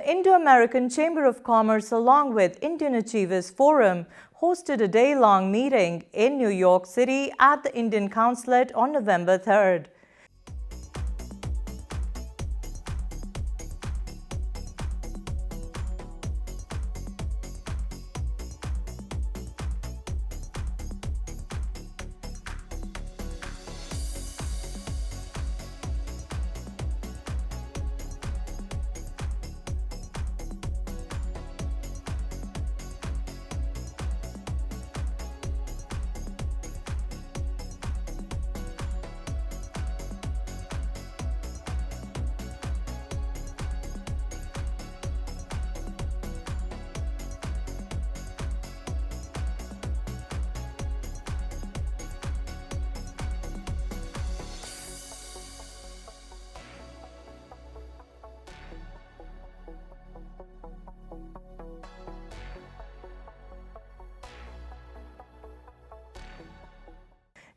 Indo-American Chamber of Commerce, along with Indian Achievers Forum, hosted a day-long meeting in New York City at the Indian Consulate on November 3rd.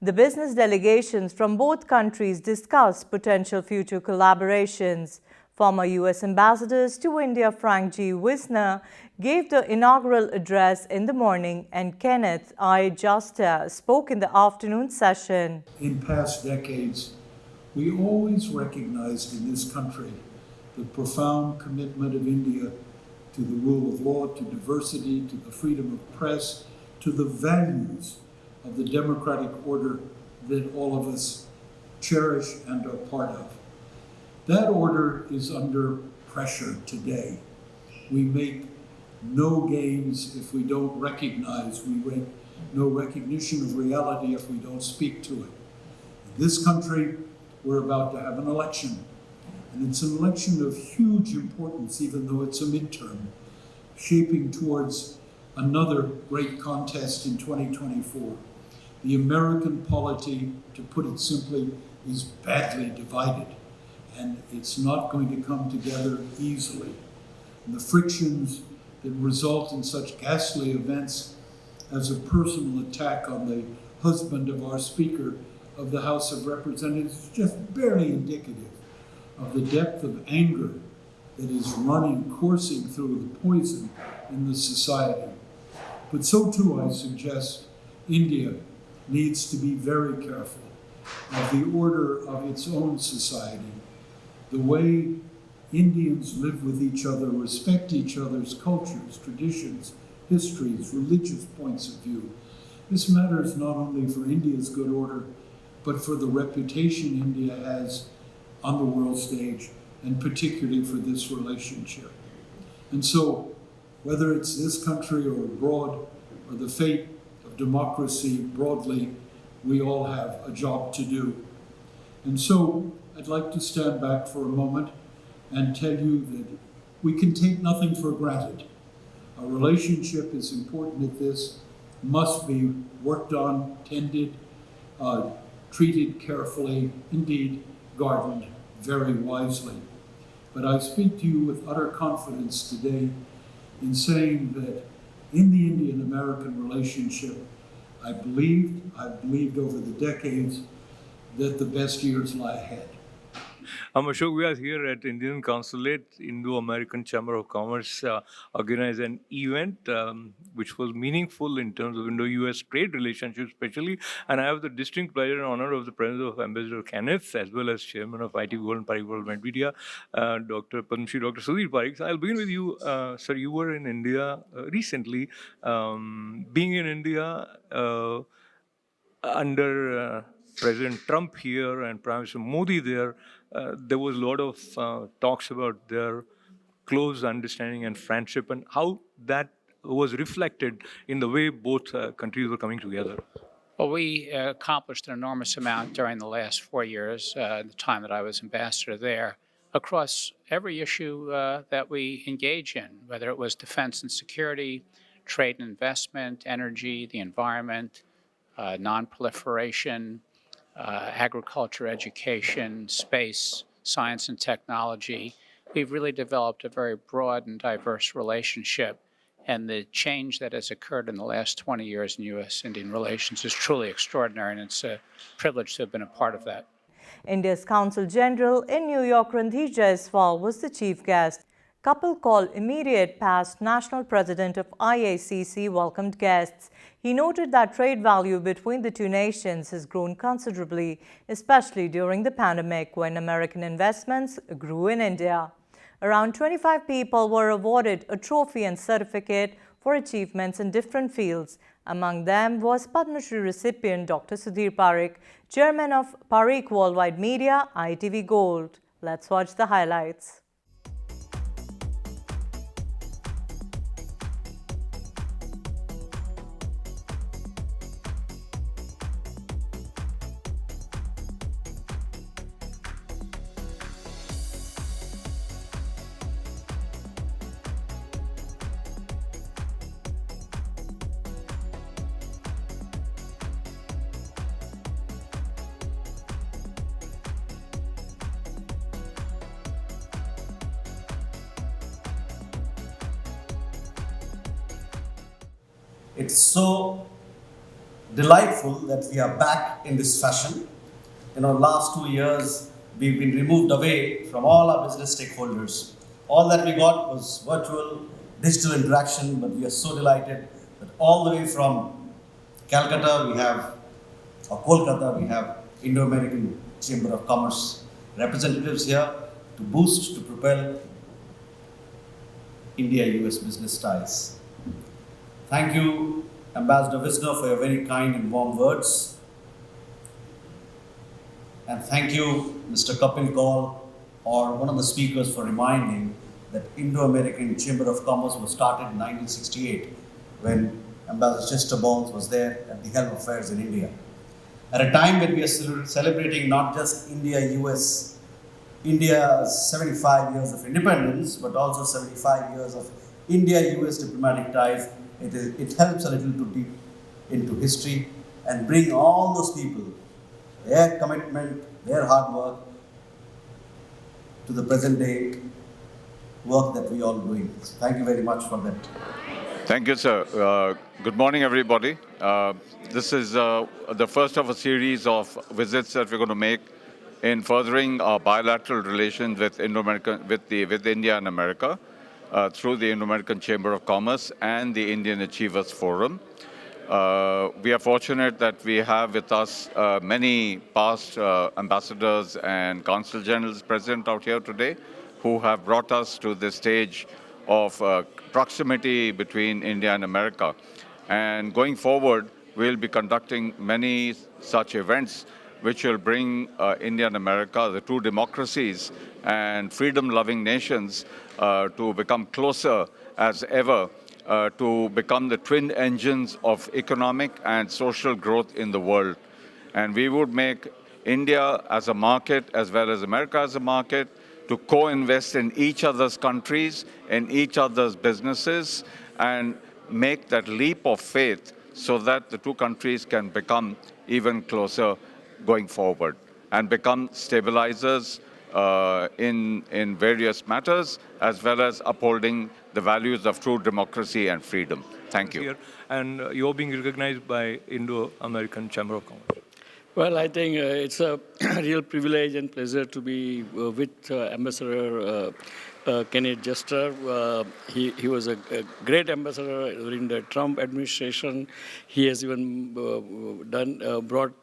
The business delegations from both countries discussed potential future collaborations. Former U.S. ambassadors to India Frank G. Wisner gave the inaugural address in the morning, and Kenneth I. Justa spoke in the afternoon session. In past decades, we always recognized in this country the profound commitment of India to the rule of law, to diversity, to the freedom of press, to the values of the democratic order that all of us cherish and are part of. That order is under pressure today. We make no gains if we don't recognize, we make no recognition of reality if we don't speak to it. In this country, we're about to have an election, and it's an election of huge importance, even though it's a midterm, shaping towards another great contest in 2024. The American polity, to put it simply, is badly divided, and it's not going to come together easily. And the frictions that result in such ghastly events as a personal attack on the husband of our Speaker of the House of Representatives is just barely indicative of the depth of anger that is coursing through the poison in the society. But so too, I suggest, India needs to be very careful of the order of its own society, the way Indians live with each other, respect each other's cultures, traditions, histories, religious points of view. This matters not only for India's good order, but for the reputation India has on the world stage, and particularly for this relationship. And so, whether it's this country or abroad, or the fate of democracy broadly, we all have a job to do. And so, I'd like to stand back for a moment and tell you that we can take nothing for granted. Our relationship is important at this, must be worked on, tended, treated carefully, indeed gardened very wisely. But I speak to you with utter confidence today in saying that in the Indian-American relationship, I've believed over the decades that the best years lie ahead. I'm Ashok. We are here at Indian Consulate. Indo-American Chamber of Commerce organized an event which was meaningful in terms of Indo-US trade relationships especially. And I have the distinct pleasure and honor of the presence of Ambassador Kenneth, as well as Chairman of IT Golden Parikh Worldwide Media, Dr. Padmashri Dr. Sudhir Parikh. So I'll begin with you. Sir, you were in India recently. Being in India under President Trump here and Prime Minister Modi there was a lot of talks about their close understanding and friendship, and how that was reflected in the way both countries were coming together. Well, we accomplished an enormous amount during the last 4 years, the time that I was ambassador there, across every issue that we engage in, whether it was defense and security, trade and investment, energy, the environment, non-proliferation, agriculture, education, space, science and technology. We've really developed a very broad and diverse relationship, and the change that has occurred in the last 20 years in U.S.-Indian relations is truly extraordinary, and it's a privilege to have been a part of that. India's Consul General in New York, Randhir Jaiswal, was the chief guest. Couple called immediate past national president of IACC welcomed guests. He noted that trade value between the two nations has grown considerably, especially during the pandemic when American investments grew in India. Around 25 people were awarded a trophy and certificate for achievements in different fields. Among them was Padma Shri recipient Dr. Sudhir Parikh, chairman of Parikh Worldwide Media, ITV Gold. Let's watch the highlights. It's so delightful that we are back in this fashion. Last 2 years, we've been removed away from all our business stakeholders. All that we got was virtual, digital interaction, but we are so delighted that all the way from Kolkata, we have Indo-American Chamber of Commerce representatives here to boost, to propel India-US business ties. Thank you, Ambassador Wisner, for your very kind and warm words. And thank you, Mr. Kapil Kaul, or one of the speakers, for reminding that Indo-American Chamber of Commerce was started in 1968 when Ambassador Chester Bowles was there at the helm of affairs in India. At a time when we are celebrating not just India's 75 years of independence, but also 75 years of India-US diplomatic ties, it helps a little to deep into history and bring all those people, their commitment, their hard work to the present day work that we all doing. So thank you very much for that. Thank you, sir. Good morning, everybody. This is the first of a series of visits that we're going to make in furthering our bilateral relations with India and America through the Indo-American Chamber of Commerce and the Indian Achievers Forum. We are fortunate that we have with us many past ambassadors and consul generals present out here today who have brought us to this stage of proximity between India and America. And going forward, we'll be conducting many such events which will bring India and America, the two democracies and freedom-loving nations, to become closer as ever, to become the twin engines of economic and social growth in the world. And we would make India as a market as well as America as a market to co-invest in each other's countries, in each other's businesses, and make that leap of faith so that the two countries can become even closer going forward and become stabilizers in various matters, as well as upholding the values of true democracy and freedom. Thank you. And you're being recognized by Indo-American Chamber of Commerce. Well, I think it's a real privilege and pleasure to be with Ambassador Kenneth Jester. He was a great ambassador during the Trump administration. He has even brought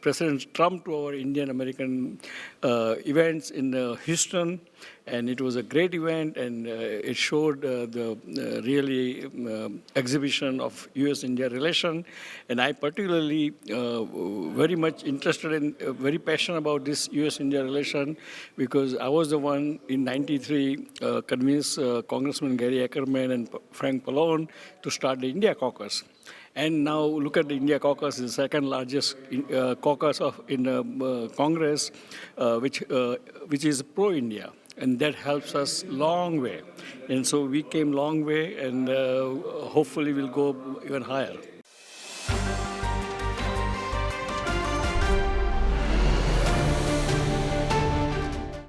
President Trump to our Indian-American events in Houston. And it was a great event, and it showed the really exhibition of U.S.-India relation. And I particularly very much interested and very passionate about this U.S.-India relation because I was the one in '93 convinced Congressman Gary Ackerman and Frank Pallone to start the India Caucus. And now look at the India Caucus, the second largest caucus in Congress, which is pro-India. And that helps us long way. And so we came long way, and hopefully we'll go even higher.